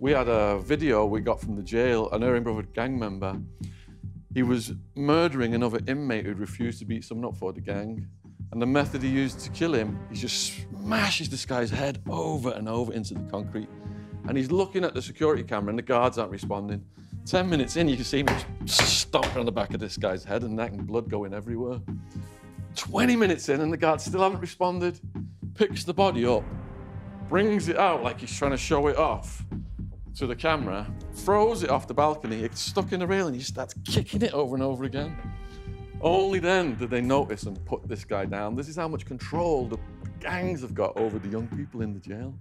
We had a video we got from the jail, an Erring Brother gang member. He was murdering another inmate who'd refused to beat someone up for the gang. And the method he used to kill him, he just smashes this guy's head over and over into the concrete. And he's looking at the security camera and the guards aren't responding. 10 minutes in, you can see him just stomping on the back of this guy's head and neck and blood going everywhere. 20 minutes in and the guards still haven't responded. Picks the body up, brings it out like he's trying to show it off to the camera, throws it off the balcony, it's stuck in the railing, he starts kicking it over and over again. Only then did they notice and put this guy down. This is how much control the gangs have got over the young people in the jail.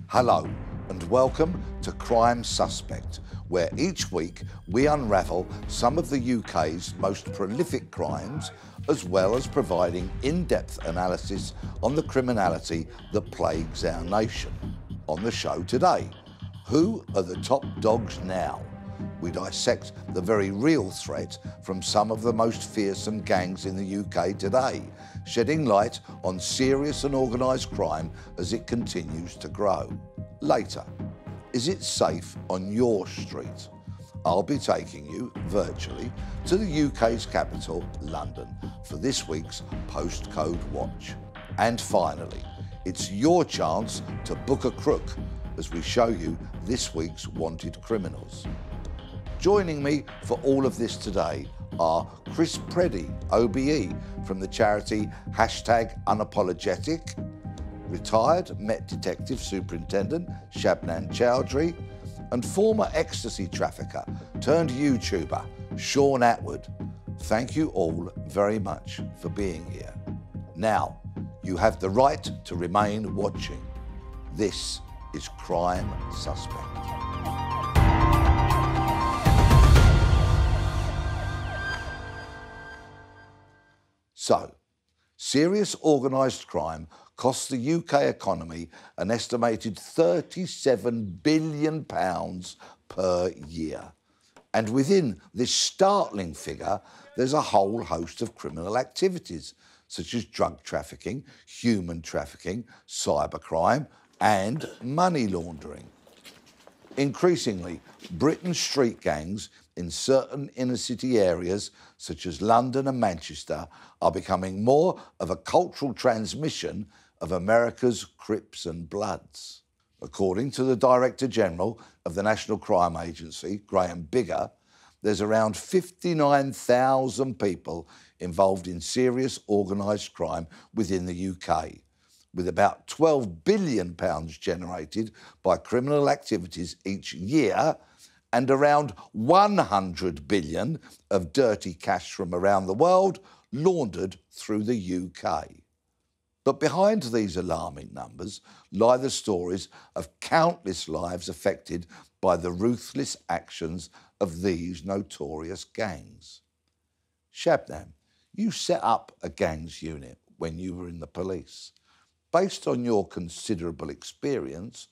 Hello and welcome to Crime Suspect, where each week we unravel some of the UK's most prolific crimes, as well as providing in-depth analysis on the criminality that plagues our nation. On the show today, who are the top dogs now? We dissect the very real threat from some of the most fearsome gangs in the UK today, shedding light on serious and organised crime as it continues to grow. Later, is it safe on your street? I'll be taking you, virtually, to the UK's capital, London, for this week's Postcode Watch. And finally, it's your chance to book a crook as we show you this week's wanted criminals. Joining me for all of this today are Chris Preddie, OBE, from the charity #Unapologetic, retired Met Detective Superintendent Shabnam Chaudri, and former ecstasy trafficker turned YouTuber Shaun Attwood. Thank you all very much for being here. Now, you have the right to remain watching. This is Crime Suspect. So, serious organised crime costs the UK economy an estimated £37 billion per year. And within this startling figure, there's a whole host of criminal activities, such as drug trafficking, human trafficking, cybercrime, and money laundering. Increasingly, Britain's street gangs in certain inner-city areas, such as London and Manchester, are becoming more of a cultural transmission of America's Crips and Bloods. According to the Director General of the National Crime Agency, Graham Bigger, there's around 59,000 people involved in serious organised crime within the UK, with about £12 billion generated by criminal activities each year and around 100 billion of dirty cash from around the world laundered through the UK. But behind these alarming numbers lie the stories of countless lives affected by the ruthless actions of these notorious gangs. Shabnam, you set up a gangs unit when you were in the police. Based on your considerable experience,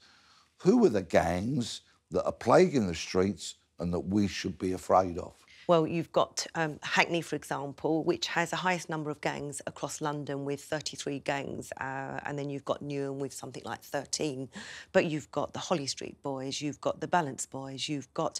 who are the gangs that are plaguing the streets and that we should be afraid of? Well, you've got Hackney, for example, which has the highest number of gangs across London with 33 gangs, and then you've got Newham with something like 13. But you've got the Holly Street Boys, you've got the Balance Boys, you've got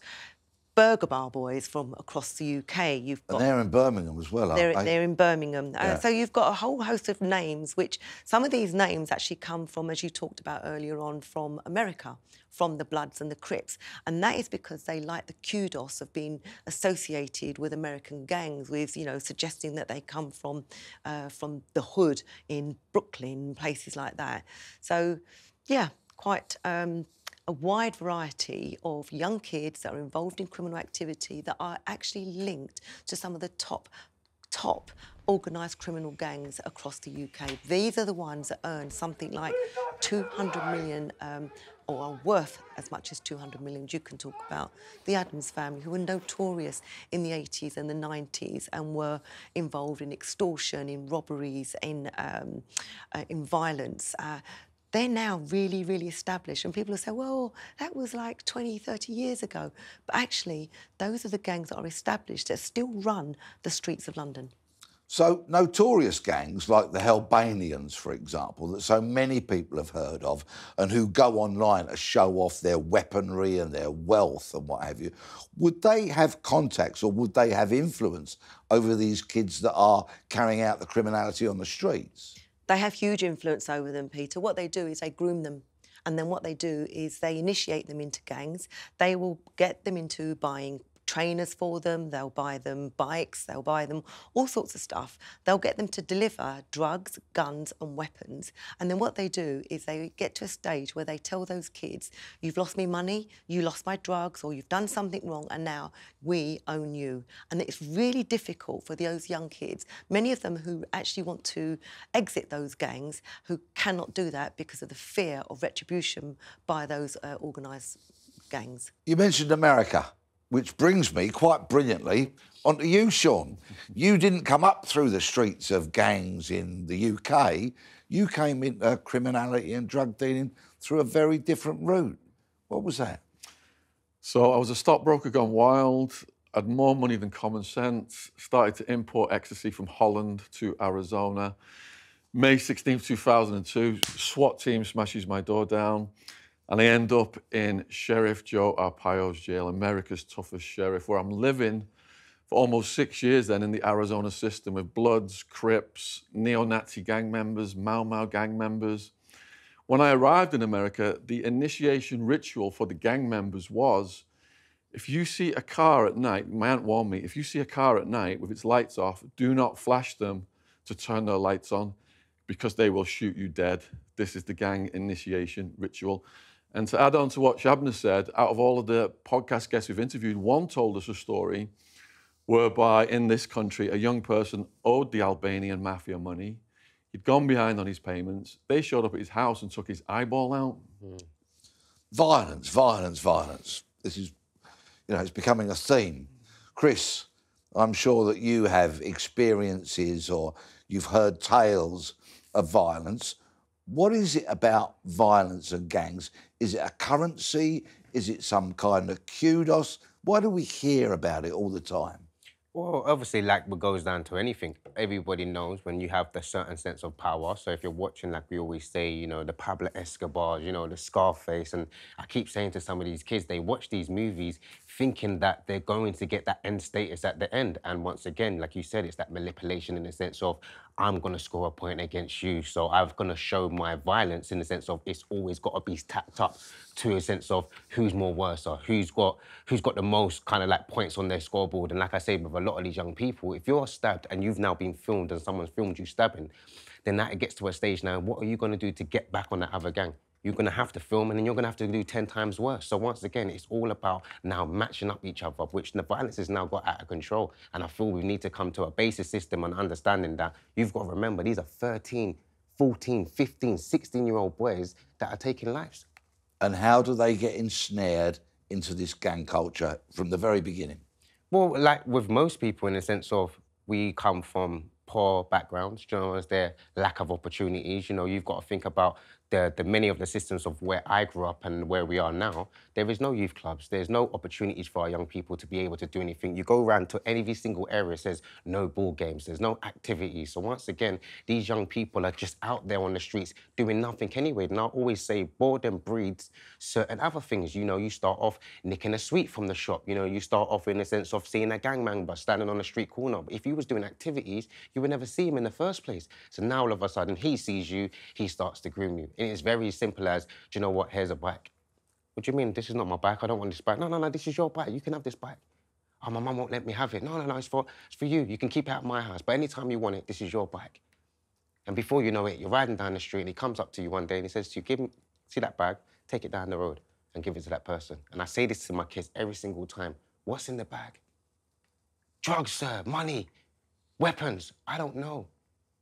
Burger Bar Boys from across the UK. You've got, and they're in Birmingham as well, aren't they? They're in Birmingham. Yeah. So you've got a whole host of names, which some of these names actually come from, as you talked about earlier on, from America, from the Bloods and the Crips. And that is because they like the kudos of being associated with American gangs, with, you know, suggesting that they come from the hood in Brooklyn, places like that. So, yeah, quite a wide variety of young kids that are involved in criminal activity that are actually linked to some of the top organised criminal gangs across the UK. These are the ones that earn something like 200 million or are worth as much as 200 million. You can talk about the Addams family, who were notorious in the 80s and the 90s and were involved in extortion, in robberies, in violence. They're now really, really established. And people will say, well, that was like 20, 30 years ago. But actually, those are the gangs that are established that still run the streets of London. So notorious gangs like the Albanians, for example, that so many people have heard of and who go online to show off their weaponry and their wealth and what have you, would they have contacts or would they have influence over these kids that are carrying out the criminality on the streets? They have huge influence over them, Peter. What they do is they groom them. And then what they do is they initiate them into gangs. They will get them into buying trainers for them, they'll buy them bikes, they'll buy them all sorts of stuff. They'll get them to deliver drugs, guns and weapons. And then what they do is they get to a stage where they tell those kids, you've lost me money, you lost my drugs, or you've done something wrong, and now we own you. And it's really difficult for those young kids, many of them who actually want to exit those gangs, who cannot do that because of the fear of retribution by those organised gangs. You mentioned America, which brings me quite brilliantly onto you, Shaun. You didn't come up through the streets of gangs in the UK. You came into criminality and drug dealing through a very different route. What was that? So I was a stockbroker gone wild, had more money than common sense, started to import ecstasy from Holland to Arizona. May 16th, 2002, SWAT team smashes my door down. And I end up in Sheriff Joe Arpaio's jail, America's toughest sheriff, where I'm living for almost 6 years then in the Arizona system with Bloods, Crips, neo-Nazi gang members, Mau Mau gang members. When I arrived in America, the initiation ritual for the gang members was, if you see a car at night, my aunt warned me, if you see a car at night with its lights off, do not flash them to turn their lights on because they will shoot you dead. This is the gang initiation ritual. And to add on to what Shabnam said, out of all of the podcast guests we've interviewed, one told us a story whereby in this country, a young person owed the Albanian mafia money. He'd gone behind on his payments. They showed up at his house and took his eyeball out. Violence, violence, violence. This is, it's becoming a theme. Chris, I'm sure that you have experiences or you've heard tales of violence. What is it about violence and gangs? Is it a currency? Is it some kind of kudos? Why do we hear about it all the time? Well, obviously, like what goes down to anything, everybody knows when you have the certain sense of power. So if you're watching, like we always say, the Pablo Escobars, the Scarface, and I keep saying to some of these kids, they watch these movies thinking that they're going to get that end status at the end. And once again, like you said, it's that manipulation in the sense of, I'm going to score a point against you, so I'm going to show my violence in the sense of it's always got to be tapped up to a sense of who's more worse or who's got the most kind of like points on their scoreboard. And like I say, with a lot of these young people, if you're stabbed and you've now been filmed and someone's filmed you stabbing, then that gets to a stage now, what are you going to do to get back on that other gang? You're going to have to film and then you're going to have to do 10 times worse. So once again, it's all about now matching up each other, which the violence has now got out of control. And I feel we need to come to a basic system and understanding that you've got to remember these are 13, 14, 15, 16-year-old boys that are taking lives. And how do they get ensnared into this gang culture from the very beginning? Well, like with most people in the sense of we come from poor backgrounds, as their lack of opportunities. You've got to think about the many of the systems of where I grew up and where we are now. There is no youth clubs. There's no opportunities for our young people to be able to do anything. You go around to any single area, says no ball games, there's no activities. So once again, these young people are just out there on the streets doing nothing anyway. And I always say boredom breeds certain other things. You start off nicking a sweet from the shop. You start off in the sense of seeing a gang member standing on the street corner. But if you was doing activities, you would never see him in the first place. So now all of a sudden he sees you, he starts to groom you. And it's very simple as, do you know what, here's a bike. What do you mean, this is not my bike, I don't want this bike. No, this is your bike, you can have this bike. Oh, my mum won't let me have it. No, it's for you, you can keep it at my house, but anytime you want it, this is your bike. And before you know it, you're riding down the street and he comes up to you one day and he says to you, see that bag, take it down the road and give it to that person. And I say this to my kids every single time. What's in the bag? Drugs, sir, money, weapons, I don't know.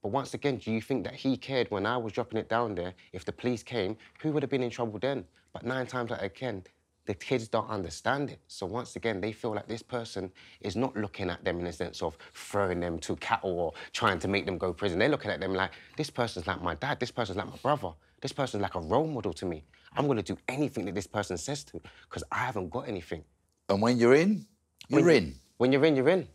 But once again, do you think that he cared when I was dropping it down there? If the police came, who would have been in trouble then? But 9 times out of 10, the kids don't understand it. So once again, they feel like this person is not looking at them in a sense of throwing them to cattle or trying to make them go to prison. They're looking at them like, this person's like my dad, this person's like my brother, this person's like a role model to me. I'm going to do anything that this person says to, because I haven't got anything. And when you're in, you're in. When you're in, you're in.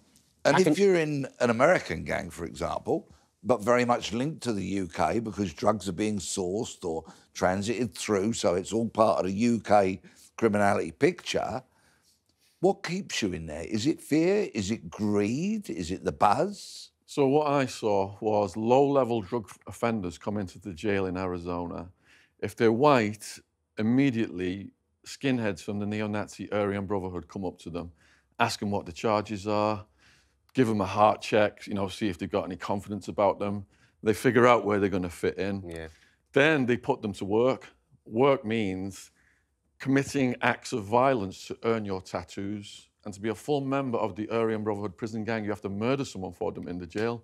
And if you're in an American gang, for example, but very much linked to the UK because drugs are being sourced or transited through, so it's all part of the UK criminality picture, what keeps you in there? Is it fear? Is it greed? Is it the buzz? So what I saw was low-level drug offenders come into the jail in Arizona. If they're white, immediately skinheads from the neo-Nazi Aryan Brotherhood come up to them, ask them what the charges are, give them a heart check, you know, see if they've got any confidence about them. They figure out where they're going to fit in. Yeah. Then they put them to work. Work means committing acts of violence to earn your tattoos. And to be a full member of the Aryan Brotherhood prison gang, you have to murder someone for them in the jail.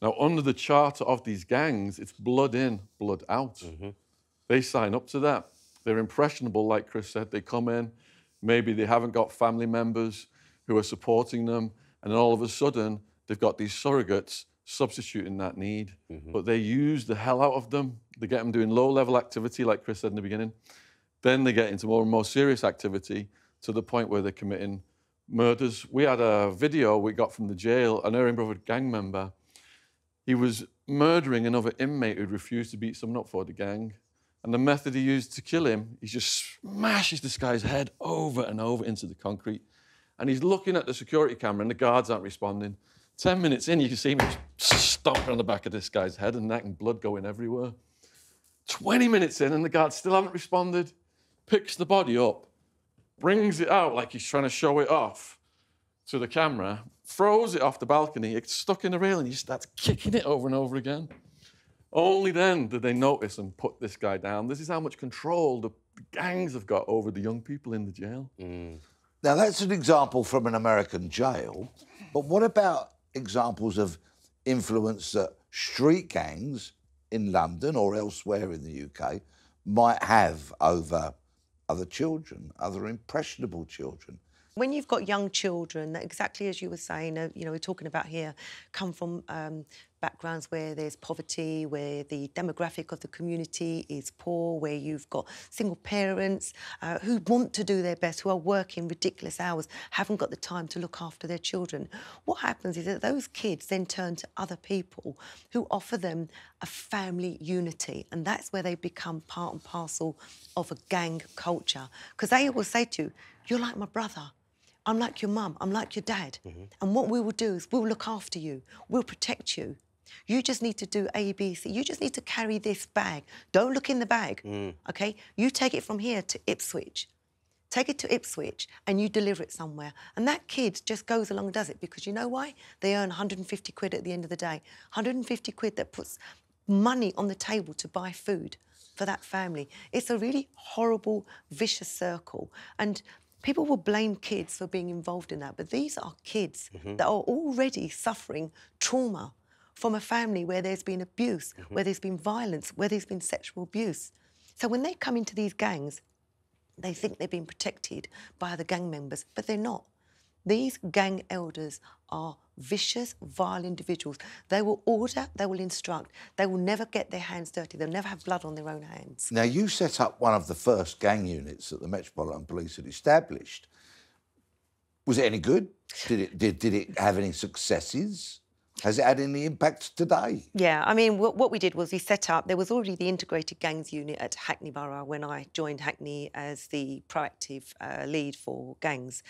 Now, under the charter of these gangs, it's blood in, blood out. Mm-hmm. They sign up to that. They're impressionable, like Chris said. They come in, maybe they haven't got family members who are supporting them, and then all of a sudden, they've got these surrogates substituting that need. Mm-hmm. But they use the hell out of them. They get them doing low-level activity, like Chris said in the beginning. Then they get into more and more serious activity to the point where they're committing murders. We had a video we got from the jail, an Aryan Brotherhood gang member. He was murdering another inmate who'd refused to beat someone up for the gang. And the method he used to kill him, he just smashes this guy's head over and over into the concrete. And he's looking at the security camera and the guards aren't responding. 10 minutes in, you can see him stomping on the back of this guy's head and neck and blood going everywhere. 20 minutes in and the guards still haven't responded. Picks the body up, brings it out like he's trying to show it off to the camera, throws it off the balcony, it's stuck in the railing, he starts kicking it over and over again. Only then did they notice and put this guy down. This is how much control the gangs have got over the young people in the jail. Mm. Now, that's an example from an American jail, but what about examples of influence that street gangs in London or elsewhere in the UK might have over other children, other impressionable children? When you've got young children, that exactly as you were saying, you know, we're talking about here, come from backgrounds where there's poverty, where the demographic of the community is poor, where you've got single parents who want to do their best, who are working ridiculous hours, haven't got the time to look after their children. What happens is that those kids then turn to other people who offer them a family unity, and that's where they become part and parcel of a gang culture. Because they will say to you, you're like my brother. I'm like your mum, I'm like your dad. Mm-hmm. And what we will do is we'll look after you, we'll protect you. You just need to do A, B, C. You just need to carry this bag. Don't look in the bag, OK? You take it from here to Ipswich. Take it to Ipswich and you deliver it somewhere. And that kid just goes along and does it because you know why? They earn 150 quid at the end of the day. 150 quid that puts money on the table to buy food for that family. It's a really horrible, vicious circle. And people will blame kids for being involved in that, but these are kids that are already suffering trauma from a family where there's been abuse, where there's been violence, where there's been sexual abuse. So when they come into these gangs, they think they're being protected by other gang members, but they're not. These gang elders are vicious, vile individuals. They will order, they will instruct, they will never get their hands dirty, they'll never have blood on their own hands. Now, you set up one of the first gang units that the Metropolitan Police had established. Was it any good? Did it have any successes? Has it had any impact today? Yeah, I mean, what we did was we set up, there was already the integrated gangs unit at Hackney Borough when I joined Hackney as the proactive lead for gangs.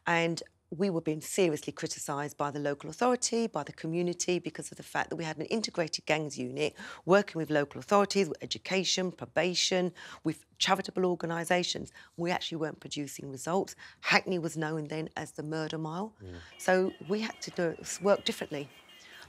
And we were being seriously criticised by the local authority, by the community, because of the fact that we had an integrated gangs unit working with local authorities, with education, probation, with charitable organisations. We actually weren't producing results. Hackney was known then as the murder mile. So we had to work differently.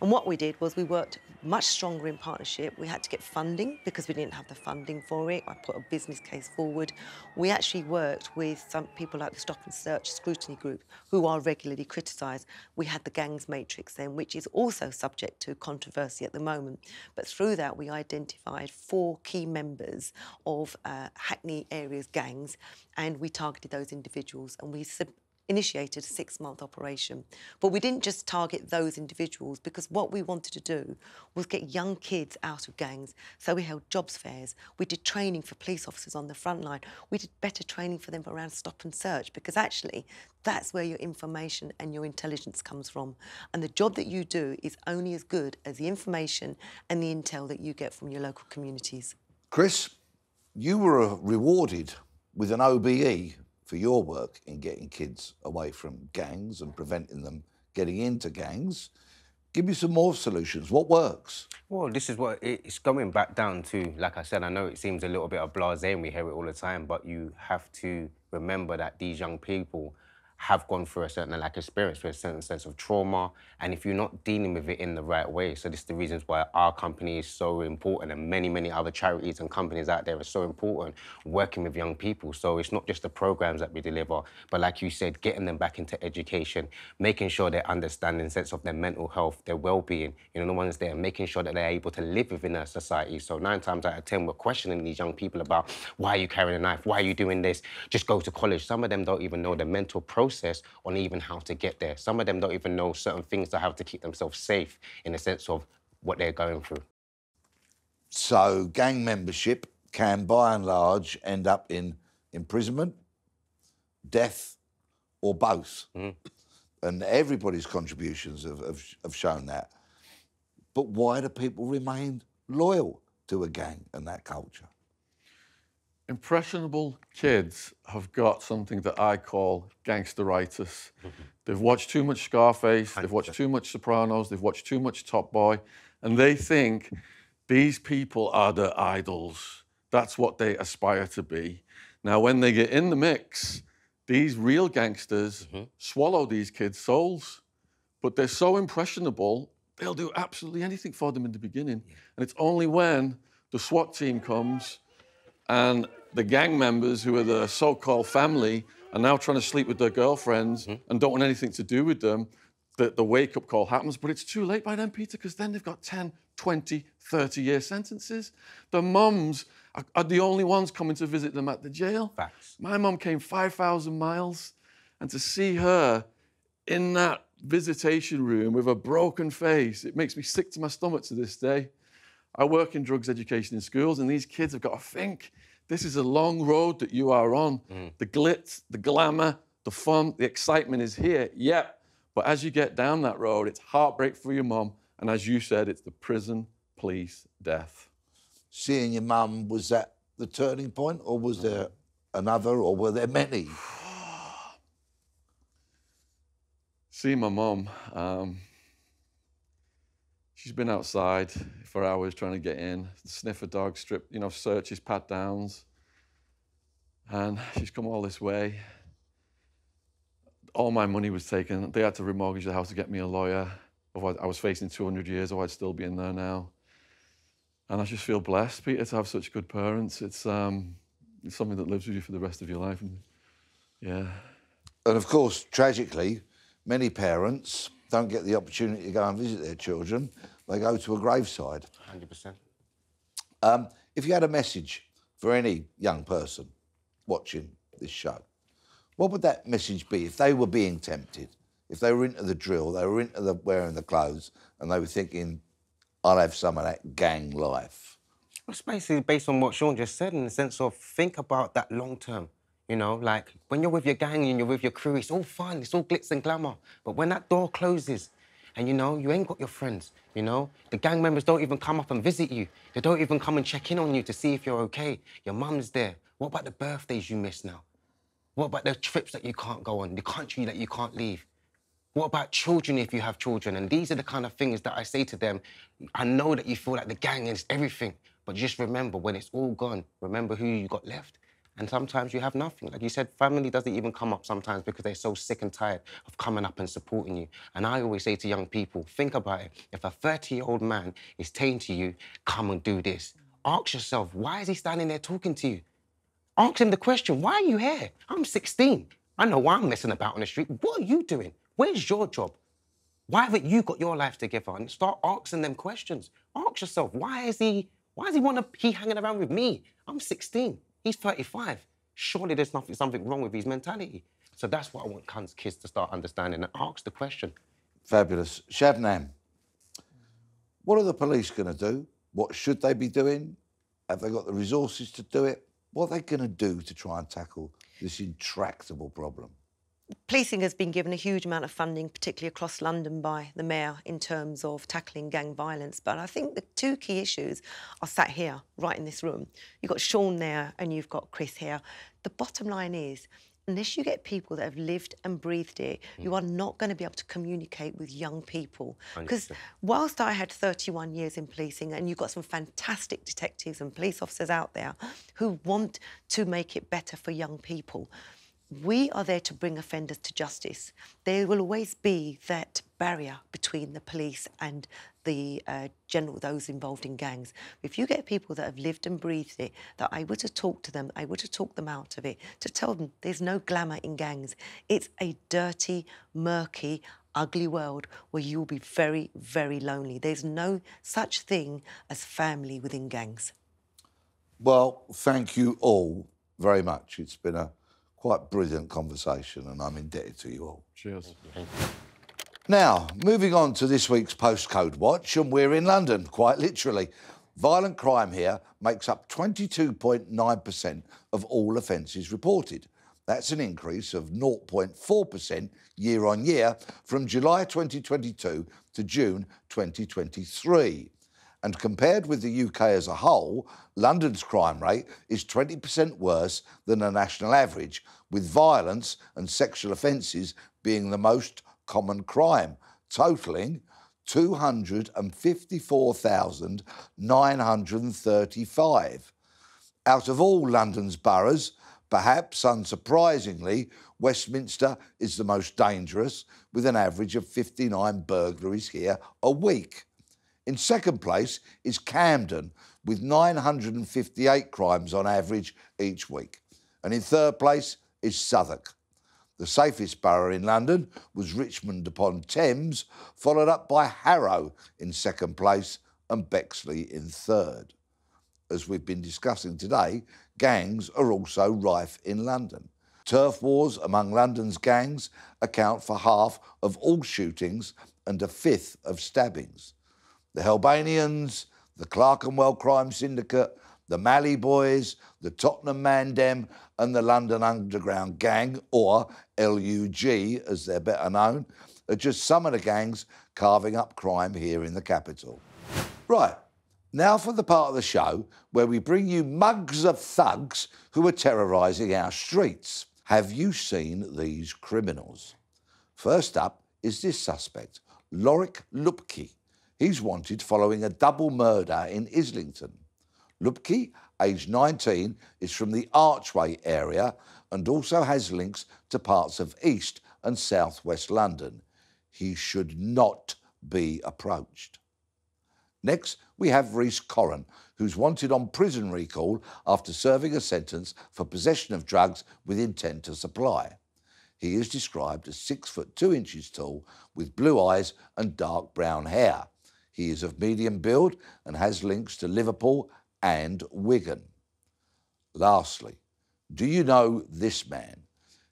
And what we did was we worked much stronger in partnership. We had to get funding because we didn't have the funding for it. I put a business case forward. We actually worked with some people like the Stop and Search Scrutiny Group who are regularly criticised. We had the gangs matrix then, which is also subject to controversy at the moment. But through that, we identified 4 key members of Hackney area's gangs and we targeted those individuals and we initiated a 6-month operation. But we didn't just target those individuals, because what we wanted to do was get young kids out of gangs. So we held jobs fairs, we did training for police officers on the front line, we did better training for them around stop and search, because actually that's where your information and your intelligence comes from. And the job that you do is only as good as the information and the intel that you get from your local communities. Chris, you were rewarded with an OBE for your work in getting kids away from gangs and preventing them getting into gangs. Give me some more solutions. What works? Well, this is what it's going back down to. Like I said, I know it seems a little bit of blasé and we hear it all the time, but you have to remember that these young people have gone through a certain experience, with a certain sense of trauma, and if you're not dealing with it in the right way, so this is the reasons why our company is so important, and many, many other charities and companies out there are so important, working with young people. So it's not just the programs that we deliver, but like you said, getting them back into education, making sure they're understanding sense of their mental health, their well-being, you know, the ones there, making sure that they're able to live within a society. So 9 times out of 10, we're questioning these young people about, why are you carrying a knife? Why are you doing this? Just go to college. Some of them don't even know the mental process on even how to get there. Some of them don't even know certain things to have to keep themselves safe in the sense of what they're going through. So gang membership can, by and large, end up in imprisonment, death, or both. And everybody's contributions have shown that. But why do people remain loyal to a gang and that culture? Impressionable kids have got something that I call gangsteritis. They've watched too much Scarface, they've watched too much Sopranos, they've watched too much Top Boy, and they think these people are their idols. That's what they aspire to be. Now, when they get in the mix, these real gangsters swallow these kids' souls, but they're so impressionable, they'll do absolutely anything for them in the beginning. And it's only when the SWAT team comes and the gang members, who are the so-called family, are now trying to sleep with their girlfriends and don't want anything to do with them, that the wake-up call happens. But it's too late by then, Peter, because then they've got 10, 20, 30-year sentences. The mums are the only ones coming to visit them at the jail. Facts. My mum came 5,000 miles, and to see her in that visitation room with a broken face, it makes me sick to my stomach to this day. I work in drugs education in schools, and these kids have got to think, this is a long road that you are on. The glitz, the glamour, the fun, the excitement is here, yep. But as you get down that road, it's heartbreak for your mum, and as you said, it's the prison, police, death. Seeing your mum, was that the turning point, or was there another, or were there many? Seeing my mum, she's been outside for hours trying to get in, sniff a dog, strip, you know, searches, pat downs. And she's come all this way. All my money was taken. They had to remortgage the house to get me a lawyer. Otherwise, I was facing 200 years, or I'd still be in there now. And I just feel blessed, Peter, to have such good parents. It's something that lives with you for the rest of your life. And, yeah. And of course, tragically, many parents don't get the opportunity to go and visit their children. They go to a graveside. 100%. If you had a message for any young person watching this show, what would that message be if they were being tempted? If they were into the drill, they were into the wearing the clothes, and they were thinking, I'll have some of that gang life? It's basically based on what Shaun just said, in the sense of think about that long term. You know, like when you're with your gang and you're with your crew, it's all fun, it's all glitz and glamour. But when that door closes and, you know, you ain't got your friends, you know, the gang members don't even come up and visit you. They don't even come and check in on you to see if you're okay. Your mum's there. What about the birthdays you miss now? What about the trips that you can't go on, the country that you can't leave? What about children if you have children? And these are the kind of things that I say to them. I know that you feel like the gang is everything, but just remember, when it's all gone, remember who you got left. And sometimes you have nothing. Like you said, family doesn't even come up sometimes because they're so sick and tired of coming up and supporting you. And I always say to young people, think about it. If a 30-year-old man is saying to you, come and do this, ask yourself, why is he standing there talking to you? Ask him the question, why are you here? I'm 16. I know why I'm messing about on the street. What are you doing? Where's your job? Why haven't you got your life together? And start asking them questions. Ask yourself, why is he hanging around with me? I'm 16. He's 35. Surely there's something wrong with his mentality. So that's what I want kids to start understanding and ask the question. Fabulous. Shabnam, what are the police going to do? What should they be doing? Have they got the resources to do it? What are they going to do to try and tackle this intractable problem? Policing has been given a huge amount of funding, particularly across London by the Mayor, in terms of tackling gang violence. But I think the two key issues are sat here, right in this room. You've got Shaun there and you've got Chris here. The bottom line is, unless you get people that have lived and breathed it, you are not going to be able to communicate with young people. Because whilst I had 31 years in policing, and you've got some fantastic detectives and police officers out there who want to make it better for young people, we are there to bring offenders to justice. There will always be that barrier between the police and the those involved in gangs. If you get people that have lived and breathed it, that are able to talk to them, able to talk them out of it, to tell them there's no glamour in gangs. It's a dirty, murky, ugly world where you will be very, very lonely. There's no such thing as family within gangs. Well, thank you all very much. It's been a quite brilliant conversation and I'm indebted to you all. Cheers. Now, moving on to this week's Postcode Watch, and we're in London, quite literally. Violent crime here makes up 22.9% of all offences reported. That's an increase of 0.4% year on year from July 2022 to June 2023. And compared with the UK as a whole, London's crime rate is 20% worse than the national average, with violence and sexual offences being the most common crime, totalling 254,935. Out of all London's boroughs, perhaps unsurprisingly, Westminster is the most dangerous, with an average of 59 burglaries here a week. In second place is Camden, with 958 crimes on average each week. And in third place is Southwark. The safest borough in London was Richmond upon Thames, followed up by Harrow in second place and Bexley in third. As we've been discussing today, gangs are also rife in London. Turf wars among London's gangs account for half of all shootings and a fifth of stabbings. The Helbanians, the Clerkenwell Crime Syndicate, the Malley Boys, the Tottenham Mandem and the London Underground Gang, or LUG as they're better known, are just some of the gangs carving up crime here in the capital. Right, now for the part of the show where we bring you mugs of thugs who are terrorising our streets. Have you seen these criminals? First up is this suspect, Lorik Lupke. He's wanted following a double murder in Islington. Lupke, aged 19, is from the Archway area and also has links to parts of East and South West London. He should not be approached. Next, we have Rhys Corran, who's wanted on prison recall after serving a sentence for possession of drugs with intent to supply. He is described as 6 foot 2 inches tall, with blue eyes and dark brown hair. He is of medium build and has links to Liverpool and Wigan. Lastly, do you know this man?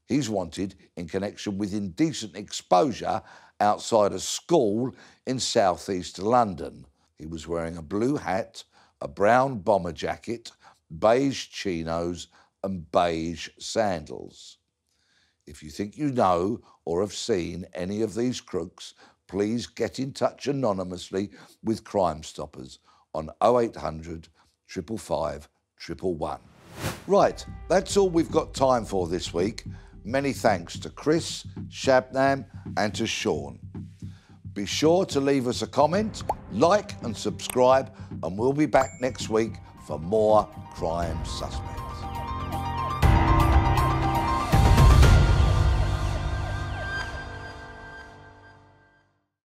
He's wanted in connection with indecent exposure outside a school in southeast London. He was wearing a blue hat, a brown bomber jacket, beige chinos and beige sandals. If you think you know or have seen any of these crooks, please get in touch anonymously with Crime Stoppers on 0800 555 111. Right, that's all we've got time for this week. Many thanks to Chris, Shabnam and to Shaun. Be sure to leave us a comment, like and subscribe, and we'll be back next week for more Crime Suspects.